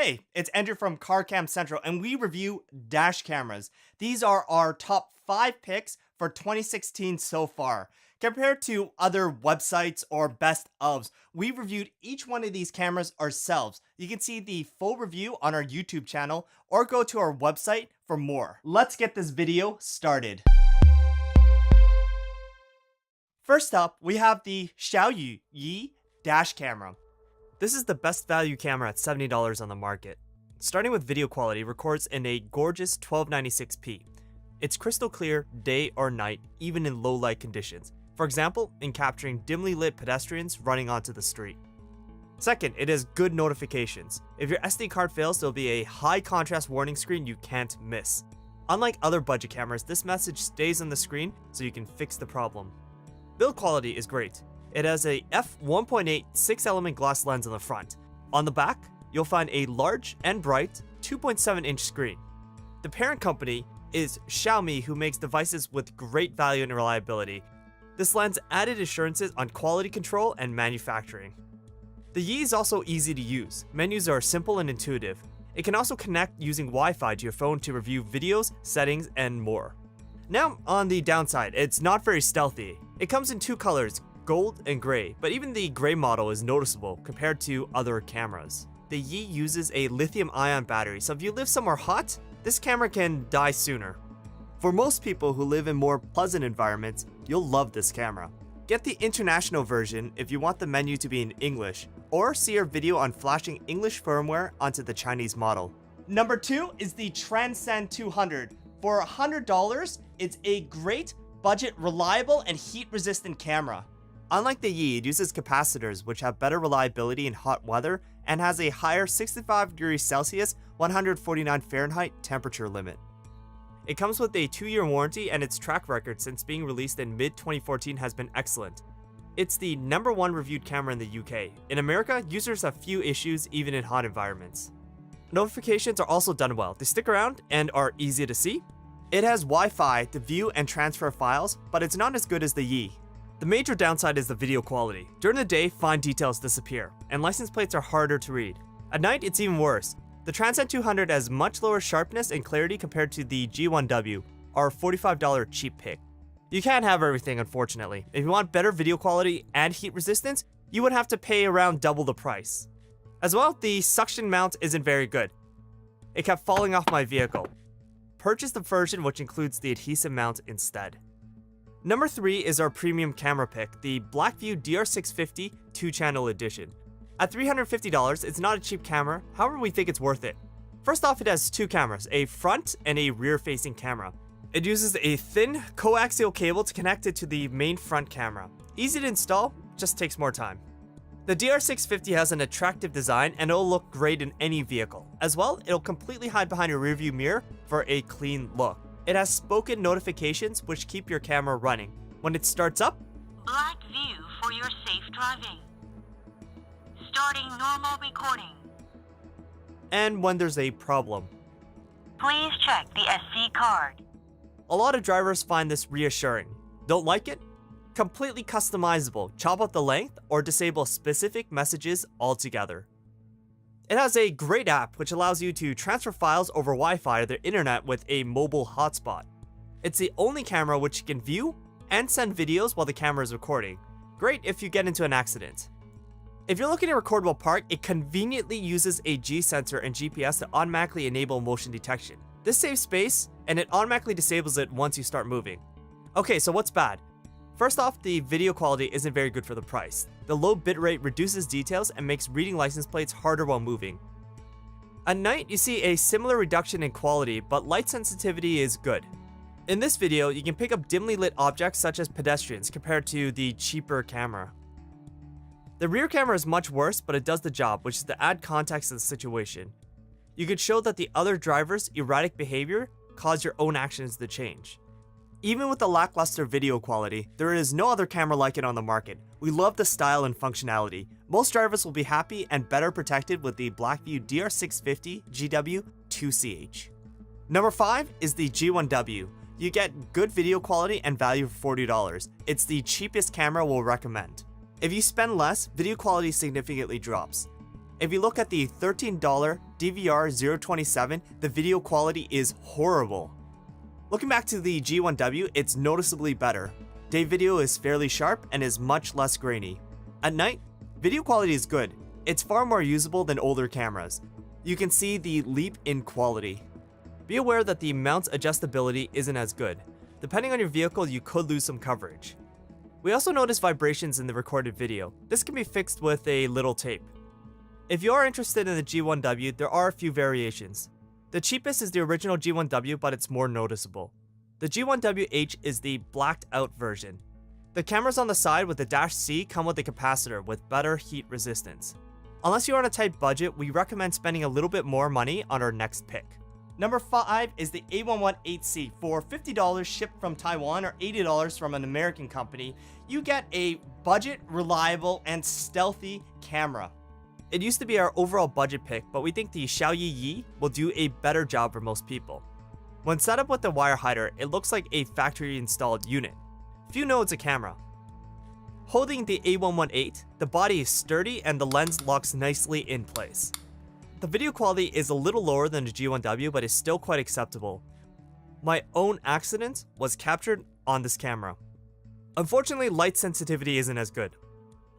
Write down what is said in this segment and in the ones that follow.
Hey, it's Andrew from CarCam Central, and we review dash cameras. These are our top 5 picks for 2016 so far. Compared to other websites or best ofs, we reviewed each one of these cameras ourselves. You can see the full review on our YouTube channel or go to our website for more. Let's get this video started. First up, we have the Xiaoyu dash camera. This is the best value camera at $70 on the market. Starting with video quality, records in a gorgeous 1296p. It's crystal clear day or night, even in low light conditions. For example, in capturing dimly lit pedestrians running onto the street. Second, it has good notifications. If your SD card fails, there'll be a high contrast warning screen you can't miss. Unlike other budget cameras, this message stays on the screen so you can fix the problem. Build quality is great. It has a f1.8 6-element glass lens on the front. On the back, you'll find a large and bright 2.7-inch screen. The parent company is Xiaomi, who makes devices with great value and reliability. This lens added assurances on quality control and manufacturing. The Yi is also easy to use. Menus are simple and intuitive. It can also connect using Wi-Fi to your phone to review videos, settings, and more. Now, on the downside, it's not very stealthy. It comes in 2 colors, gold and gray, but even the gray model is noticeable compared to other cameras. The Yi uses a lithium-ion battery, so if you live somewhere hot, this camera can die sooner. For most people who live in more pleasant environments, you'll love this camera. Get the international version if you want the menu to be in English, or see our video on flashing English firmware onto the Chinese model. Number 2 is the Transcend 200. For $100, it's a great, budget, reliable, and heat-resistant camera. Unlike the Yi, it uses capacitors which have better reliability in hot weather and has a higher 65 degrees Celsius, 149 Fahrenheit temperature limit. It comes with a 2-year warranty, and its track record since being released in mid-2014 has been excellent. It's the #1 reviewed camera in the UK. In America, users have few issues even in hot environments. Notifications are also done well. They stick around and are easy to see. It has Wi-Fi to view and transfer files, but it's not as good as the Yi. The major downside is the video quality. During the day, fine details disappear, and license plates are harder to read. At night, it's even worse. The Transcend 200 has much lower sharpness and clarity compared to the G1W, our $45 cheap pick. You can't have everything, unfortunately. If you want better video quality and heat resistance, you would have to pay around double the price. As well, the suction mount isn't very good. It kept falling off my vehicle. Purchase the version which includes the adhesive mount instead. Number 3 is our premium camera pick, the Blackview DR650 2-channel edition. At $350, it's not a cheap camera, however we think it's worth it. First off, it has 2 cameras, a front and a rear-facing camera. It uses a thin coaxial cable to connect it to the main front camera. Easy to install, just takes more time. The DR650 has an attractive design and it'll look great in any vehicle. As well, it'll completely hide behind your rearview mirror for a clean look. It has spoken notifications which keep your camera running. When it starts up, Black view for your safe driving. Starting normal recording. and when there's a problem. Please check the SD card. A lot of drivers find this reassuring. Don't like it? Completely customizable. Chop up the length or disable specific messages altogether. It has a great app which allows you to transfer files over Wi-Fi to the internet with a mobile hotspot. It's the only camera which can view and send videos while the camera is recording. Great if you get into an accident. If you're looking to record while parked, it conveniently uses a G sensor and GPS to automatically enable motion detection. This saves space, and it automatically disables it once you start moving. Okay, so what's bad? First off, the video quality isn't very good for the price. The low bitrate reduces details and makes reading license plates harder while moving. At night, you see a similar reduction in quality, but light sensitivity is good. In this video, you can pick up dimly lit objects such as pedestrians compared to the cheaper camera. The rear camera is much worse, but it does the job, which is to add context to the situation. You could show that the other driver's erratic behavior caused your own actions to change. Even with the lackluster video quality, there is no other camera like it on the market. We love the style and functionality. Most drivers will be happy and better protected with the Blackview DR650 GW 2CH. Number 5 is the G1W. You get good video quality and value for $40. It's the cheapest camera we'll recommend. If you spend less, video quality significantly drops. If you look at the $13 DVR-027, the video quality is horrible. Looking back to the G1W, it's noticeably better. Day video is fairly sharp and is much less grainy. At night, video quality is good. It's far more usable than older cameras. You can see the leap in quality. Be aware that the mount's adjustability isn't as good. Depending on your vehicle, you could lose some coverage. We also notice vibrations in the recorded video. This can be fixed with a little tape. If you are interested in the G1W, there are a few variations. The cheapest is the original G1W, but it's more noticeable. The G1WH is the blacked out version. The cameras on the side with the Dash C come with a capacitor with better heat resistance. Unless you're on a tight budget, we recommend spending a little bit more money on our next pick. Number 5 is the A118C. For $50 shipped from Taiwan or $80 from an American company, you get a budget, reliable, and stealthy camera. It used to be our overall budget pick, but we think the Xiaoyi Yi will do a better job for most people. When set up with the wire hider, it looks like a factory installed unit. Few know it's a camera. Holding the A118, the body is sturdy and the lens locks nicely in place. The video quality is a little lower than the G1W, but is still quite acceptable. My own accident was captured on this camera. Unfortunately, light sensitivity isn't as good.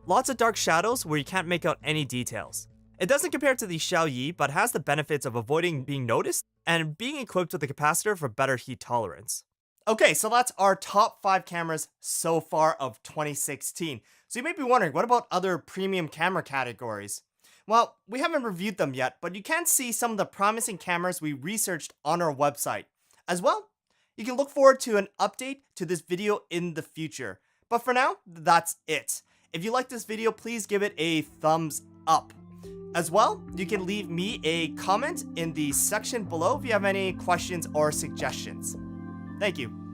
Lots of dark shadows where you can't make out any details. It doesn't compare to the Xiaoyi, but has the benefits of avoiding being noticed and being equipped with a capacitor for better heat tolerance. Okay, so that's our top 5 cameras so far of 2016. So you may be wondering, what about other premium camera categories? Well, we haven't reviewed them yet, but you can see some of the promising cameras we researched on our website. As well, you can look forward to an update to this video in the future. But for now, that's it. If you like this video, please give it a thumbs up. As well, you can leave me a comment in the section below if you have any questions or suggestions. Thank you.